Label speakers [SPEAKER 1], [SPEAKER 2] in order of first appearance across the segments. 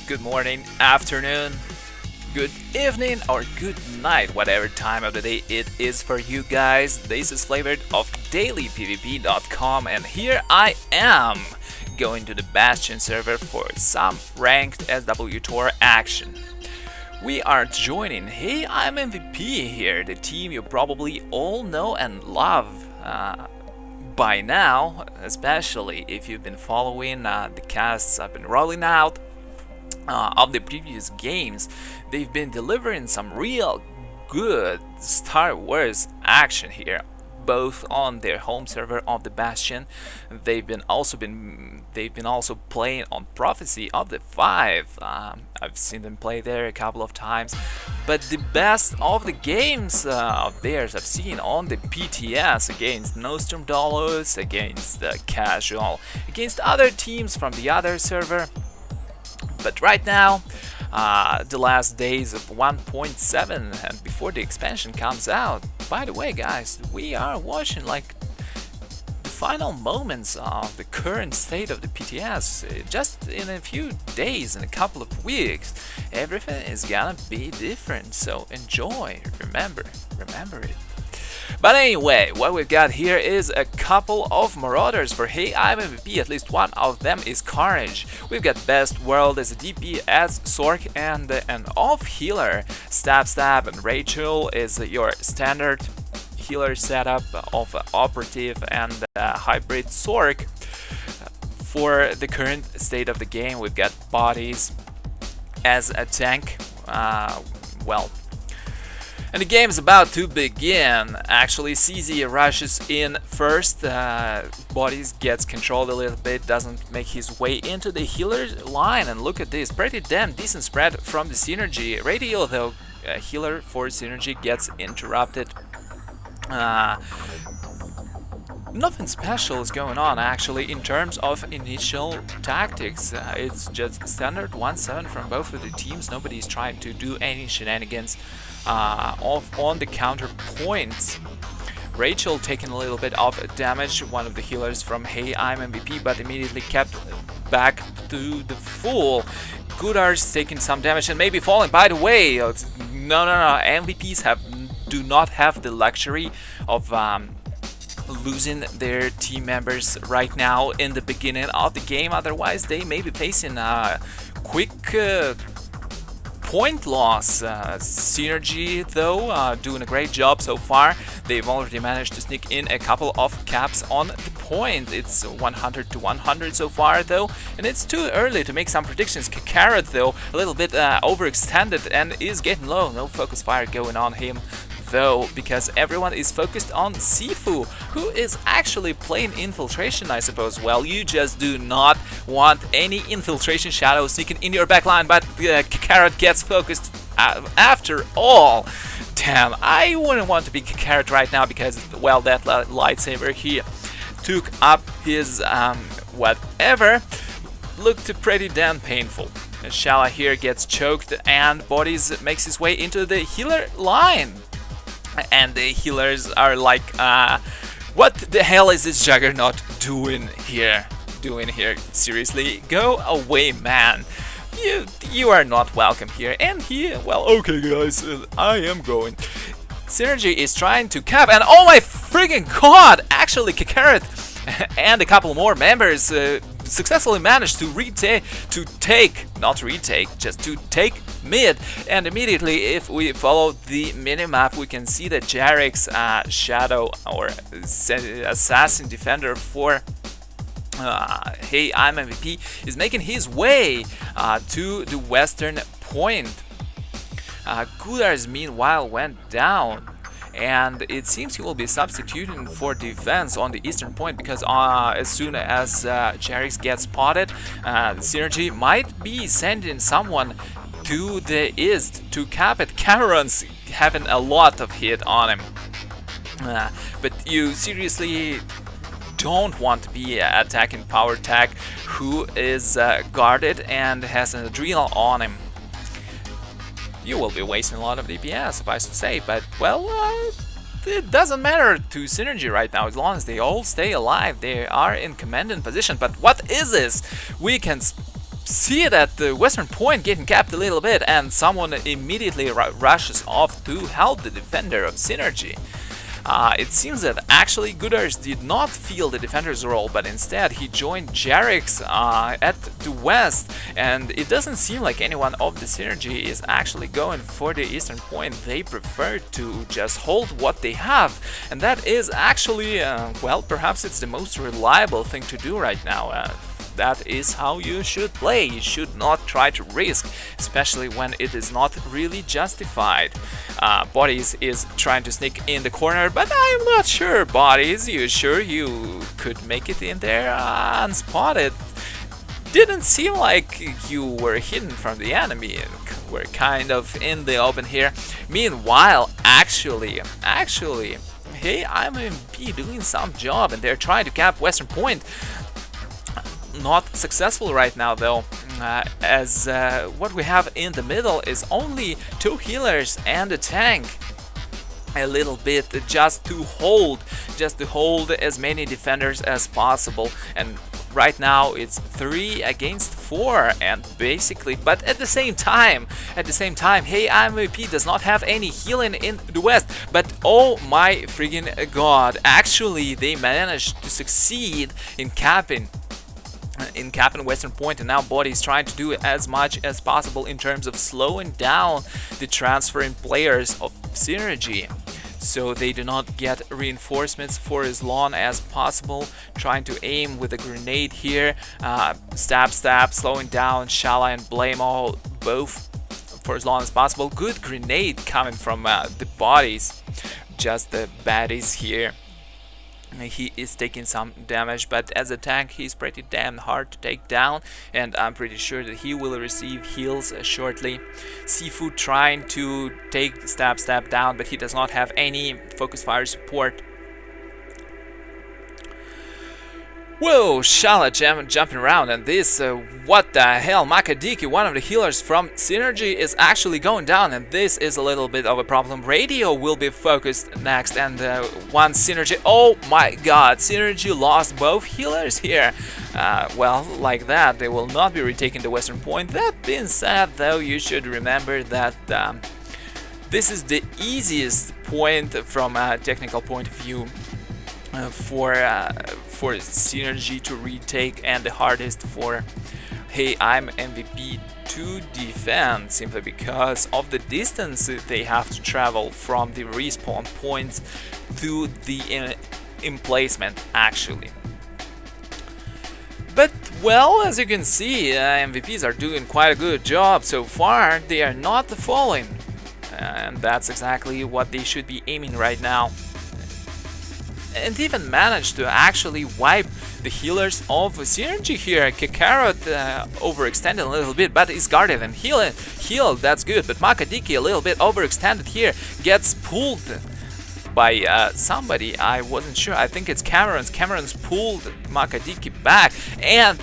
[SPEAKER 1] good morning, afternoon, good evening, or good night, whatever time of the day it is for you guys. This is Flavored of dailypvp.com, and here I am going to the Bastion server for some ranked SW Tour action. We are joining Hey I'm MVP here, the team you probably all know and love by now, especially if you've been following the casts I've been rolling out of the previous games. They've been delivering some real good Star Wars action here, both on their home server of the Bastion. They've been also playing on Prophecy of the Five. I've seen them play there a couple of times, but the best of the games of theirs I've seen on the PTS against Nostrum Dolos, against the Casual, against other teams from the other server. But right now, the last days of 1.7 and before the expansion comes out, by the way guys, we are watching like the final moments of the current state of the PTS. Just in a few days, in a couple of weeks, everything is gonna be different, so enjoy, remember it. But anyway, what we've got here is a couple of Marauders for Hey I'm MVP. At least one of them is Carnage. We've got Best World as a DP as Sork and an off healer. Stab, and Rachel is your standard healer setup of Operative and Hybrid Sork. For the current state of the game, we've got Bodies as a tank. And the game is about to begin. Actually, CZ rushes in first. Bodies gets controlled a little bit, doesn't make his way into the healer line. And look at this, pretty damn decent spread from the synergy. Radial, though, healer for synergy gets interrupted. Nothing special is going on actually in terms of initial tactics. It's just standard 1-7 from both of the teams. Nobody's trying to do any shenanigans on the counter points. Rachel taking a little bit of damage, one of the healers from Hey I'm MVP, but immediately kept back to the full. Gudar's taking some damage and maybe falling. By the way, no, MVPs do not have the luxury of losing their team members right now in the beginning of the game, otherwise they may be facing a quick point loss. Synergy though doing a great job so far. They've already managed to sneak in a couple of caps on the point. It's 100 to 100 so far though, and it's too early to make some predictions. Kakarot though a little bit overextended and is getting low. No focus fire going on him though, because everyone is focused on Sifu, who is actually playing infiltration, I suppose. Well, you just do not want any infiltration shadow sneaking in your backline, but Kakarot gets focused after all. Damn, I wouldn't want to be Kakarot right now because, well, that lightsaber he took up his whatever looked pretty damn painful. Shala here gets choked and Bodies makes his way into the healer line. And the healers are like, what the hell is this Juggernaut doing here? Seriously, go away, man. You are not welcome here. And he, well, okay guys, I am going. Synergy is trying to cap, and oh my friggin' god! Actually, Kakarot and a couple more members successfully managed to take mid, and immediately if we follow the minimap we can see that Jarek's shadow or assassin defender for Hey I'm MVP is making his way to the western point. Gudars meanwhile went down, and it seems he will be substituting for defense on the eastern point because as soon as Jarix gets spotted, Synergy might be sending someone to the east to cap it. Cameron's having a lot of hit on him, but you seriously don't want to be attacking Power Tag, who is guarded and has an adrenal on him. You will be wasting a lot of DPS, suffice to say, but, well, it doesn't matter to Synergy right now, as long as they all stay alive. They are in commanding position. But what is this? We can see that the western point getting capped a little bit, and someone immediately rushes off to help the defender of Synergy. It seems that actually Goodars did not feel the defender's role, but instead he joined Jarix at the west, and it doesn't seem like anyone of the Synergy is actually going for the eastern point. They prefer to just hold what they have, and that is actually, well, perhaps it's the most reliable thing to do right now. That is how you should play. You should not try to risk, especially when it is not really justified. Bodies is trying to sneak in the corner, but I'm not sure. Bodies, you sure you could make it in there unspotted? Didn't seem like you were hidden from the enemy. We're kind of in the open here. Meanwhile, actually, hey, I'm MP doing some job, and they're trying to cap Western Point. Not successful right now though, as what we have in the middle is only 2 healers and a tank. A little bit just to hold as many defenders as possible, and right now it's 3 against 4, and basically, but at the same time, hey, MVP does not have any healing in the west, but oh my friggin' god, actually they managed to succeed in capping Western Point, and now Body is trying to do as much as possible in terms of slowing down the transferring players of Synergy, so they do not get reinforcements for as long as possible. Trying to aim with a grenade here, stab, slowing down Shala and Blamo both for as long as possible. Good grenade coming from the Bodies, just the baddies here. He is taking some damage, but as a tank he's pretty damn hard to take down, and I'm pretty sure that he will receive heals shortly. Sifu trying to take stab down, but he does not have any focus fire support. Whoa, Shala jumping around, and this, what the hell, Makadiki, one of the healers from Synergy, is actually going down, and this is a little bit of a problem. Radio will be focused next, and one Synergy, oh my god, Synergy lost both healers here. Well, like that, they will not be retaking the Western Point. That being said, though, you should remember that this is the easiest point from a technical point of view for Synergy to retake, and the hardest for Hey I'm MVP to defend, simply because of the distance they have to travel from the respawn points to the emplacement actually. But well, as you can see, MVPs are doing quite a good job so far. They are not falling, and that's exactly what they should be aiming right now. And even managed to actually wipe the healers of Synergy here. Kakarot overextended a little bit, but is guarded and healed, that's good. But Makadiki a little bit overextended here, gets pulled by somebody, I wasn't sure, I think it's Cameron's pulled Makadiki back, and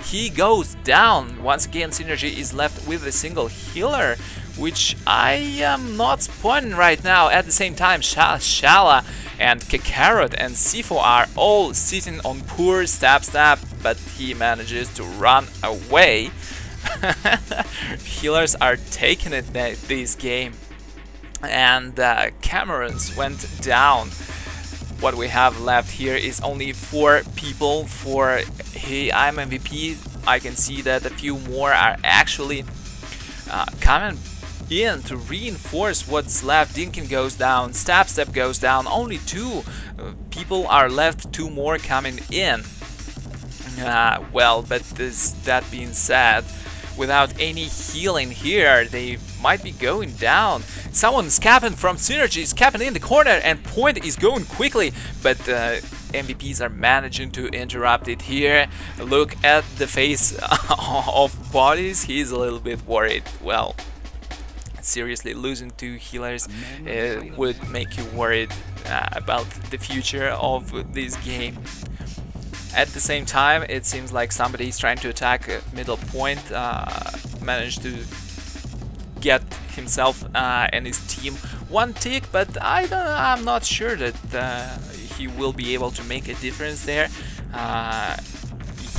[SPEAKER 1] he goes down. Once again, Synergy is left with a single healer, which I am not spawning right now. At the same time, Shala and Kakarot and Sifu are all sitting on poor stab, but he manages to run away. Healers are taking it this game, and Cameron's went down. What we have left here is only 4 people for Hey I'm MVP. I can see that a few more are actually coming in to reinforce what's left. Dinkin goes down, Stab goes down, only 2 people are left, 2 more coming in. Well, but that being said, without any healing here, they might be going down. Someone's capping from Synergy, is capping in the corner, and Point is going quickly, but MVPs are managing to interrupt it here. Look at the face of Bodies, he's a little bit worried. Well, seriously, losing 2 healers would make you worried about the future of this game. At the same time, it seems like somebody is trying to attack middle point, managed to get himself and his team 1 tick, but I'm not sure that he will be able to make a difference there.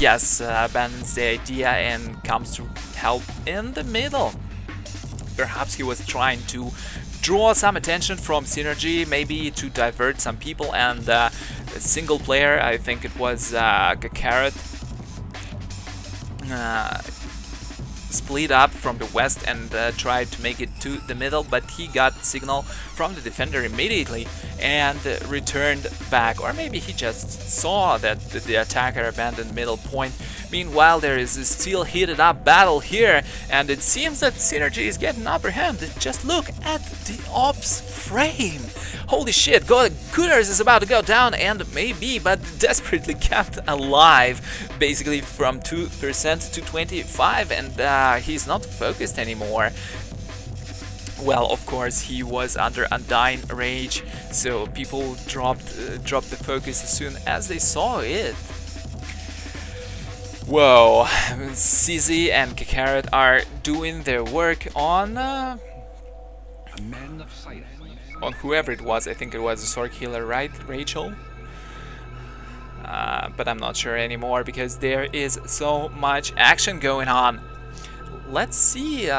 [SPEAKER 1] yes, abandons the idea and comes to help in the middle. Perhaps he was trying to draw some attention from Synergy, maybe to divert some people, and a single player, I think it was Kakarot, split up from the west and tried to make it to the middle, but he got signal from the defender immediately and returned back, or maybe he just saw that the attacker abandoned middle point. Meanwhile, there is a still heated up battle here, and it seems that Synergy is getting upper hand. Just look at the ops frame. Holy shit, Gooders is about to go down, and maybe, but desperately kept alive, basically from 2% to 25%, and he's not focused anymore. Well, of course, he was under Undying Rage, so people dropped the focus as soon as they saw it. Whoa, CZ and Kakarot are doing their work on whoever it was. I think it was a sword healer, right? Rachel? But I'm not sure anymore because there is so much action going on. Let's see.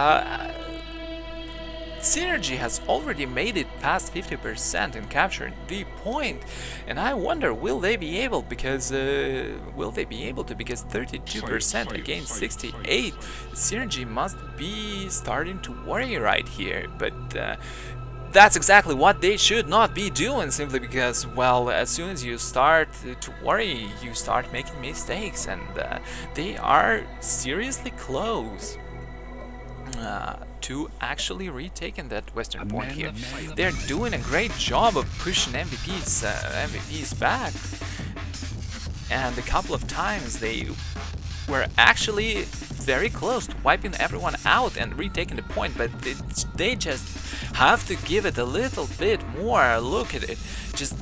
[SPEAKER 1] Synergy has already made it past 50% and captured the point, and I wonder, will they be able? Because 32% against 68, Synergy must be starting to worry right here. But that's exactly what they should not be doing, simply because, well, as soon as you start to worry, you start making mistakes, and they are seriously close to actually retaking that western point here. They're doing a great job of pushing MVPs back, and a couple of times they were actually very close to wiping everyone out and retaking the point, but they just have to give it a little bit more. Look at it, just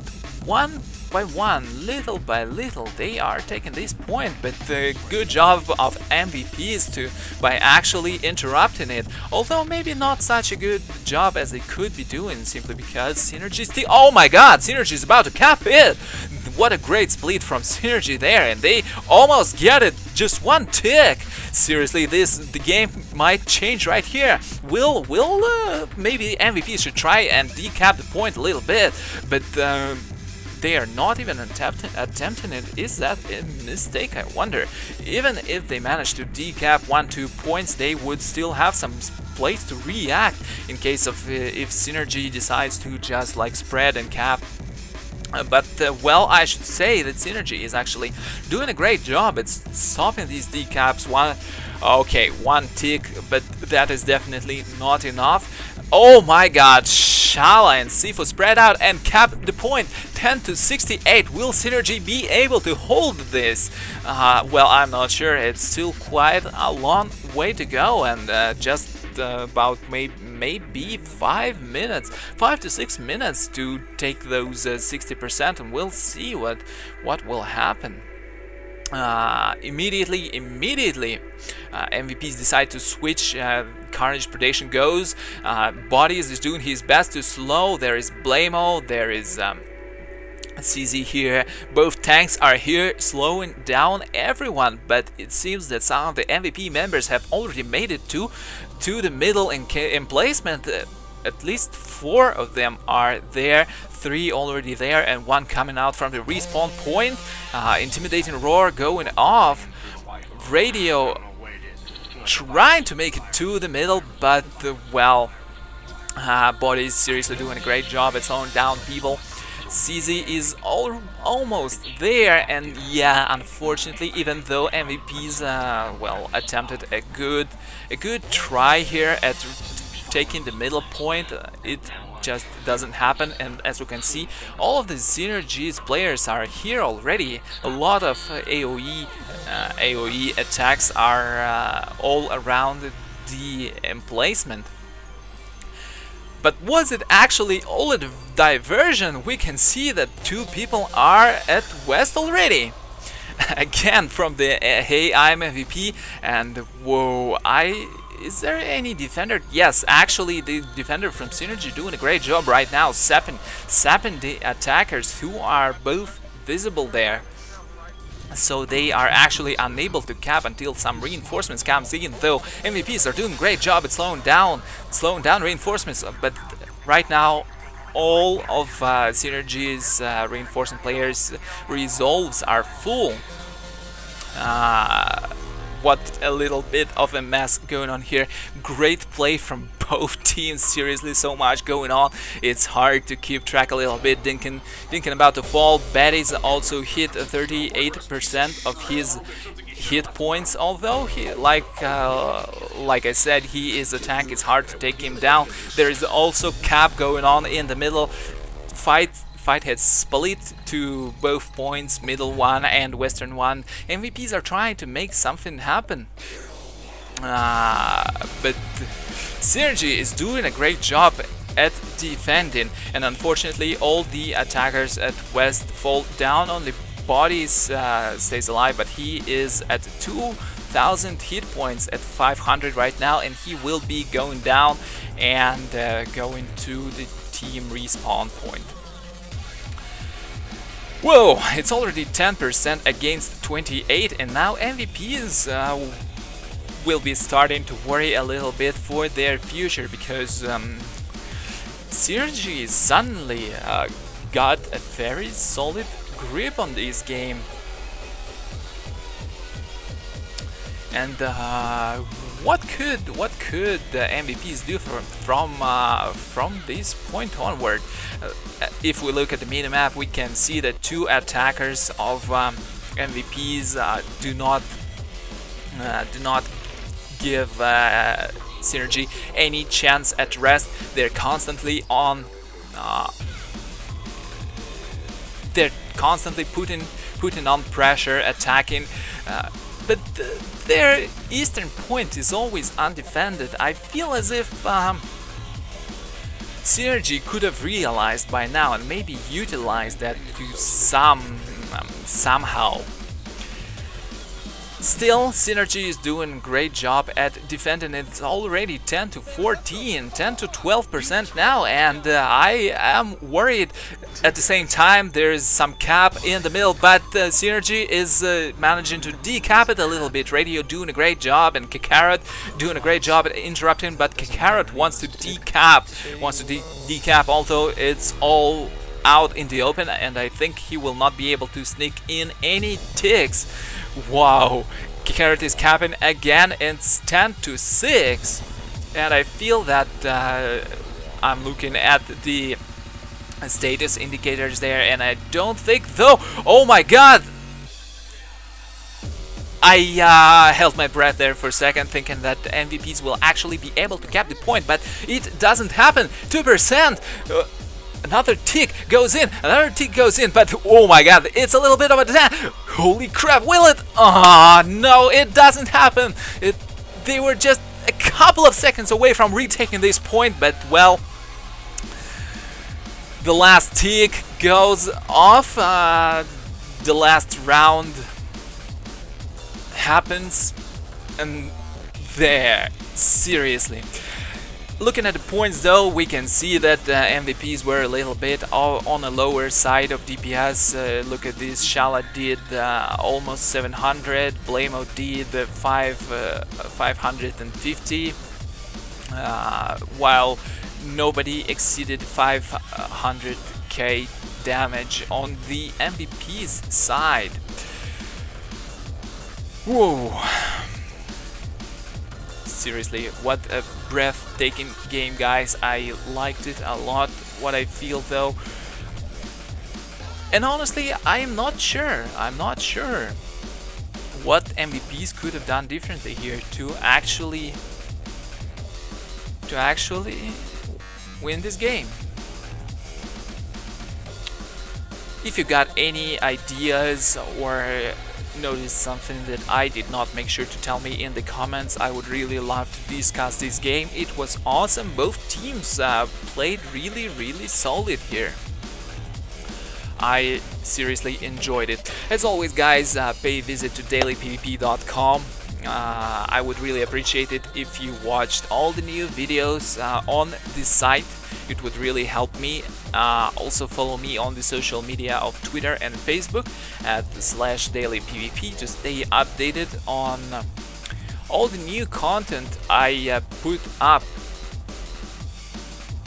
[SPEAKER 1] one by one, little by little, they are taking this point, but the good job of MVPs by actually interrupting it, although maybe not such a good job as they could be doing, simply because Synergy still— oh my god, Synergy is about to cap it! What a great split from Synergy there, and they almost get it, just one tick! Seriously, the game might change right here. Will maybe MVP should try and decap the point a little bit, but they are not even attempting it. Is that a mistake, I wonder? Even if they manage to decap 1-2 points, they would still have some place to react in case of if Synergy decides to just like spread and cap. Well, I should say that Synergy is actually doing a great job at stopping these decaps. One tick, but that is definitely not enough. Oh my god, Shala and Sifu spread out and cap the point. 10-68. Will Synergy be able to hold this? Well, I'm not sure. It's still quite a long way to go, and just about maybe 5 to 6 minutes to take those 60%, and we'll see what will happen. Immediately, MVPs decide to switch. Carnage Predation goes. Bodies is doing his best to slow. There is Blameo, there is CZ here. Both tanks are here slowing down everyone, but it seems that some of the MVP members have already made it to the middle in placement. At least 4 of them are there, 3 already there, and 1 coming out from the respawn point. Intimidating roar going off. Radio trying to make it to the middle, but well, Body is seriously doing a great job at slowing down people. CZ is almost there, and yeah, unfortunately, even though MVPs well, attempted a good try here at taking the middle point, it just doesn't happen. And as you can see, all of the Synergy's players are here already. A lot of AoE attacks are all around the emplacement. But was it actually all a diversion? We can see that 2 people are at west already. Again from the hey, I'm MVP, and whoa, is there any defender? Yes, actually the defender from Synergy doing a great job right now, sapping the attackers who are both visible there. So they are actually unable to cap until some reinforcements comes in, though MVPs are doing a great job at slowing down reinforcements, but right now all of Synergy's reinforcement players' resolves are full. What a little bit of a mess going on here. Great play from both teams, seriously, so much going on. It's hard to keep track a little bit. Dinkin about to fall. Betty's also hit 38% of his hit points, although he, like I said, he is a tank. It's hard to take him down. There is also cap going on in the middle. Fight has split to both points, middle one and western one. MVPs are trying to make something happen, but Synergy is doing a great job at defending, and unfortunately all the attackers at west fall down. Only Bodies stays alive, but he is at 2,000 hit points at 500 right now, and he will be going down and going to the team respawn point. Whoa, it's already 10% against 28, and now MVPs will be starting to worry a little bit for their future, because Synergy suddenly got a very solid grip on this game. And what could the MVPs do from this point onward? If we look at the minimap, we can see that two attackers of MVPs do not give Synergy any chance at rest. They're constantly on. They're constantly putting on pressure, attacking. But their eastern point is always undefended. I feel as if Synergy could have realized by now and maybe utilized that to somehow. Still, Synergy is doing a great job at defending. It's already 10 to 14, 10 to 12% now, and I am worried. At the same time, there's some cap in the middle, but Synergy is managing to decap it a little bit. Radio doing a great job, and Kakarot doing a great job at interrupting, but Kakarot wants to decap, although it's all out in the open, and I think he will not be able to sneak in any ticks. Wow, Kakarot is capping again, and it's 10 to 6, and I feel that I'm looking at the status indicators there, and I don't think, though, oh my god, I held my breath there for a second, thinking that the MVPs will actually be able to cap the point, but it doesn't happen. 2%. Another tick goes in, but oh my god, it's a little bit of a holy crap, will it? Ah, no, it doesn't happen. They were just a couple of seconds away from retaking this point, but well, the last tick goes off. The last round happens, and there, seriously. Looking at the points, though, we can see that MVPs were a little bit on the lower side of DPS. Look at this, Shala did almost 700, Blamo did 550, while nobody exceeded 500k damage on the MVP's side. Whoa! Seriously, what a breathtaking game, guys. I liked it a lot. What I feel, though, and honestly, I'm not sure what MVPs could have done differently here to actually win this game. If you got any ideas or notice something that I did not, make sure to tell me in the comments. I would really love to discuss this game. It was awesome. Both teams played really solid here. I seriously enjoyed it. As always, guys, pay a visit to dailypvp.com. I would really appreciate it if you watched all the new videos on this site. It would really help me. Also follow me on the social media of Twitter and Facebook at /dailypvp to stay updated on all the new content I put up.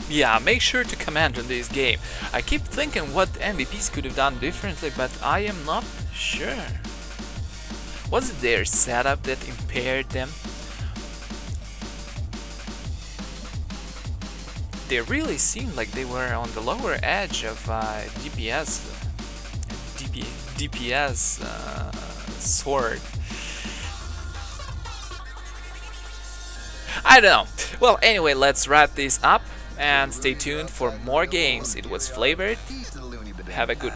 [SPEAKER 1] Yeah, make sure to comment on this game. I keep thinking what MVPs could have done differently, but I am not sure. Was it their setup that impaired them? They really seemed like they were on the lower edge of DPS sword. I don't know. Well, anyway, let's wrap this up and stay tuned for more games. It was Flavored. Have a good